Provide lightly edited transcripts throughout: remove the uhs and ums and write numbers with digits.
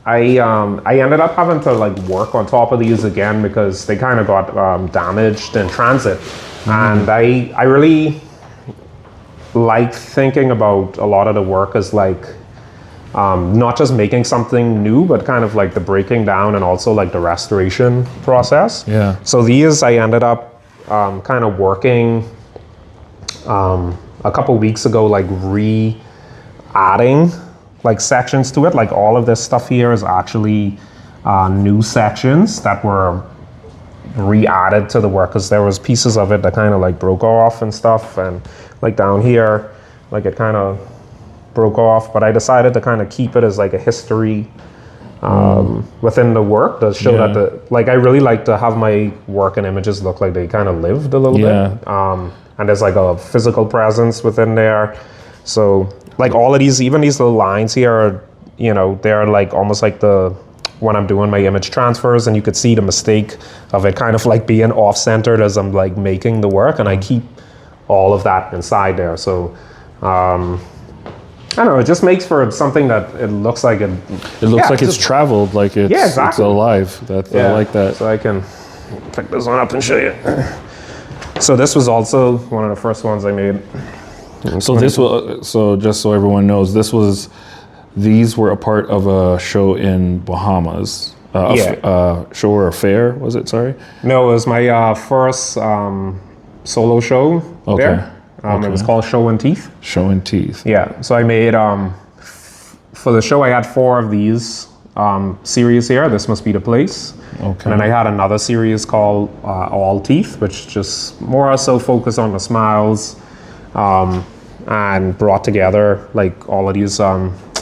I ended up having to like work on top of these again because they kind of got damaged in transit, and I really like thinking about a lot of the work as like not just making something new, but kind of like the breaking down and also like the restoration process. Yeah. So these I ended up kind of working a couple weeks ago, like re-adding like sections to it. Like all of this stuff here is actually new sections that were re-added to the work because there was pieces of it that kind of like broke off and stuff, and like down here, like it kind of broke off, but I decided to kind of keep it as like a history within the work to show that I really like to have my work and images look like they kind of lived a little bit. And there's like a physical presence within there. So like all of these, even these little lines here are, you know, they're like almost like when I'm doing my image transfers, and you could see the mistake of it kind of like being off-centered as I'm like making the work, and I keep all of that inside there. So I don't know, it just makes for something that it looks like it looks like it's traveled, like it's alive. I like that. So I can pick this one up and show you. So this was also one of the first ones I made. So just so everyone knows, these were a part of a show in Bahamas. Show or a fair, was it? Sorry? No, it was my first solo show there. It was called Show and Teeth. Show and Teeth. Yeah. So I made, for the show, I had 4 of these series here. This Must Be the Place. Okay. And then I had another series called All Teeth, which just more so focused on the smiles, and brought together like all of these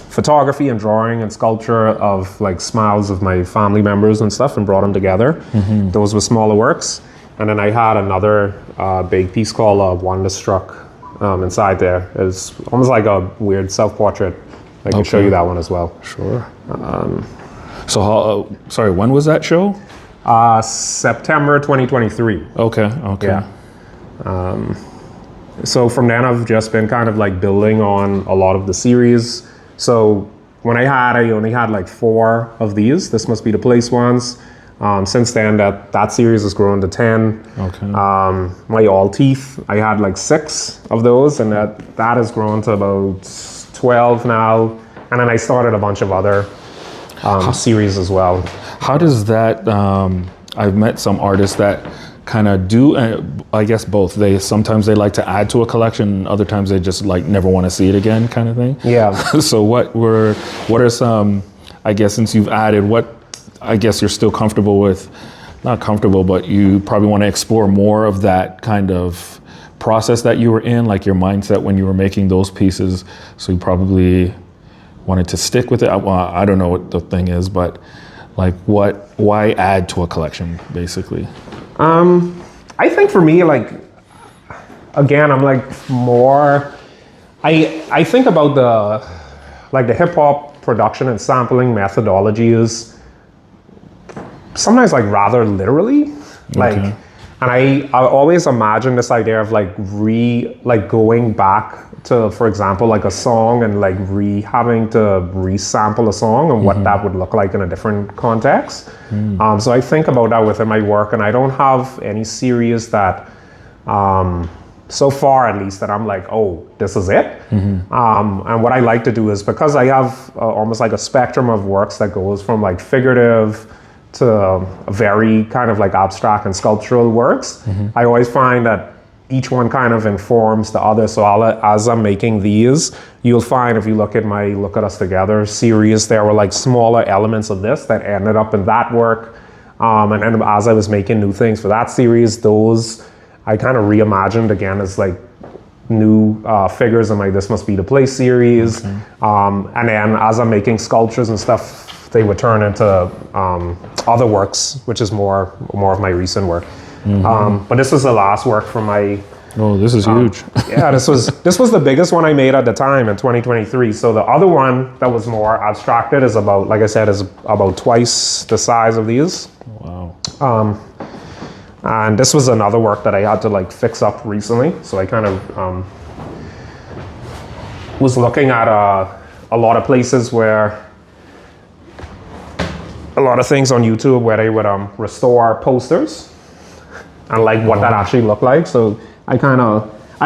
photography and drawing and sculpture of like smiles of my family members and stuff, and brought them together. Those were smaller works. And then I had another big piece called Wonderstruck inside there. It's almost like a weird self-portrait. I can show you that one as well. Sure. So when was that show? September 2023. Okay. Yeah. So from then I've just been kind of like building on a lot of the series. So when I only had like 4 of these. This Must Be the Place ones. Since then, that series has grown to 10. Okay. My All Teeth, I had like 6 of those, and that has grown to about 12 now. And then I started a bunch of other series as well. How does that? I've met some artists that kind of do, I guess both. Sometimes they like to add to a collection, other times they just like never want to see it again, kind of thing. Yeah. So what are some? I guess since you've added, I guess you're still comfortable with, not comfortable, but you probably want to explore more of that kind of process that you were in, like your mindset when you were making those pieces. So you probably wanted to stick with it. Well, I don't know what the thing is, but like why add to a collection basically? I think for me, like, again, I'm like more, I think about the hip hop production and sampling methodologies sometimes like rather literally, like, and I always imagine this idea of like going back to, for example, like a song and like having to resample a song and what that would look like in a different context. So I think about that within my work, and I don't have any series that, so far at least, that I'm like, oh, this is it. And what I like to do is, because I have almost like a spectrum of works that goes from like figurative to a very kind of like abstract and sculptural works, I always find that each one kind of informs the other. So as I'm making these, you'll find if you look at my Look at Us Together series, there were like smaller elements of this that ended up in that work. And then as I was making new things for that series, those I kind of reimagined again as like new figures in my This Must Be the Place series. And then as I'm making sculptures and stuff, they would turn into other works, which is more of my recent work. But this was the last work from my... Oh, this is huge. Yeah, this was the biggest one I made at the time in 2023. So the other one that was more abstracted is about, like I said, is about twice the size of these. Wow. And this was another work that I had to like fix up recently. So I kind of was looking at a lot of places where a lot of things on YouTube where they would restore posters and like what that actually looked like. So I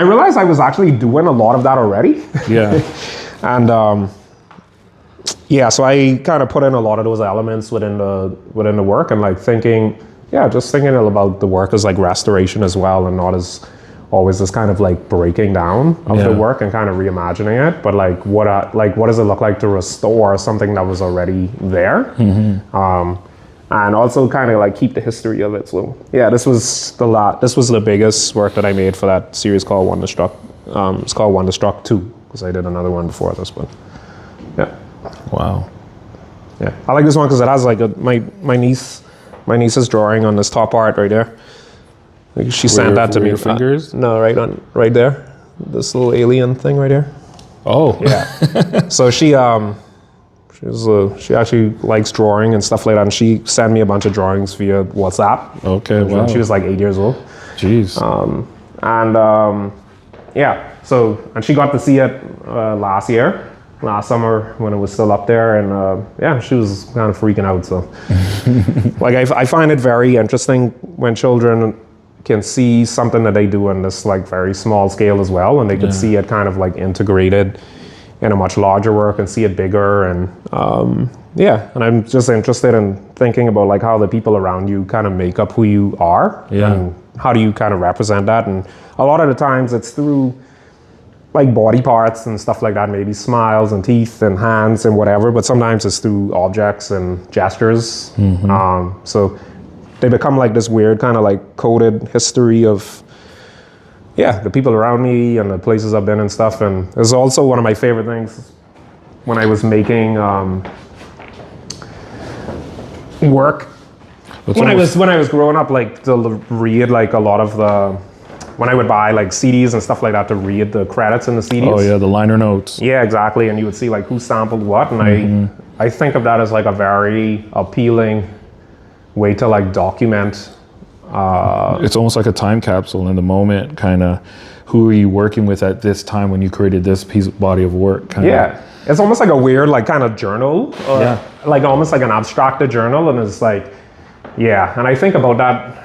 realized I was actually doing a lot of that already. Yeah. And yeah, so I kind of put in a lot of those elements within the work, and like just thinking about the work as like restoration as well, and not as always this kind of like breaking down of the work and kind of reimagining it, but like what does it look like to restore something that was already there, and also kind of like keep the history of it. So yeah, this was the biggest work that I made for that series called Wonderstruck. It's called Wonderstruck 2 because I did another one before this one. Yeah. Wow. Yeah, I like this one because it has like my niece's drawing on this top part right there. Like she sent that to me. Your fingers? No, right there. This little alien thing right there. Oh. Yeah. So she actually likes drawing and stuff like that, and she sent me a bunch of drawings via WhatsApp. Okay. Wow. She was like 8 years old. Jeez. Yeah. So and she got to see it last summer when it was still up there, and she was kind of freaking out. So like I find it very interesting when children can see something that they do on this like very small scale as well, and they could see it kind of like integrated in a much larger work and see it bigger, and and I'm just interested in thinking about like how the people around you kind of make up who you are, and how do you kind of represent that. And a lot of the times it's through like body parts and stuff like that, maybe smiles and teeth and hands and whatever, but sometimes it's through objects and gestures. So they become like this weird kind of like coded history of the people around me and the places I've been and stuff. And it's also one of my favorite things when I was making work when I was growing up, like to read like a lot of when I would buy like CDs and stuff like that, to read the credits in the CDs. Oh yeah, the liner notes. Yeah, exactly. And you would see like who sampled what, and I think of that as like a very appealing way to like document. It's almost like a time capsule in the moment, kind of. Who are you working with at this time when you created this body of work? Yeah, it's almost like a weird like kind of journal, like almost like an abstracted journal, and it's like, and I think about that.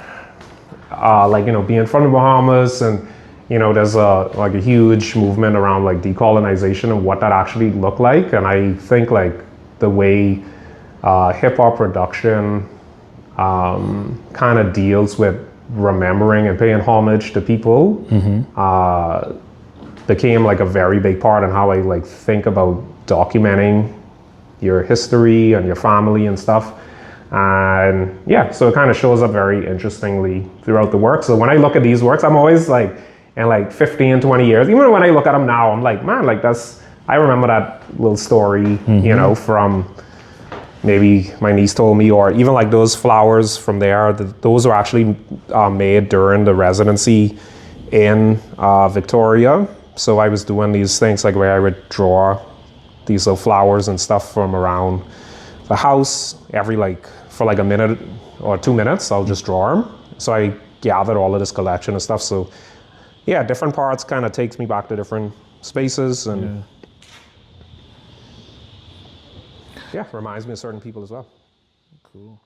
Like, being from the Bahamas, and there's a huge movement around like decolonization and what that actually looked like. And I think like the way hip hop production kind of deals with remembering and paying homage to people became like a very big part in how I like think about documenting your history and your family and stuff. And so it kind of shows up very interestingly throughout the work. So when I look at these works, I'm always like, in like 15, 20 years, even when I look at them now, I'm like, man, like I remember that little story, from maybe my niece told me, or even like those flowers from there, those were actually made during the residency in Victoria. So I was doing these things like where I would draw these little flowers and stuff from around the house for like a minute or 2 minutes. I'll just draw them. So I gathered all of this collection and stuff. So different parts kind of takes me back to different spaces, and reminds me of certain people as well. Cool.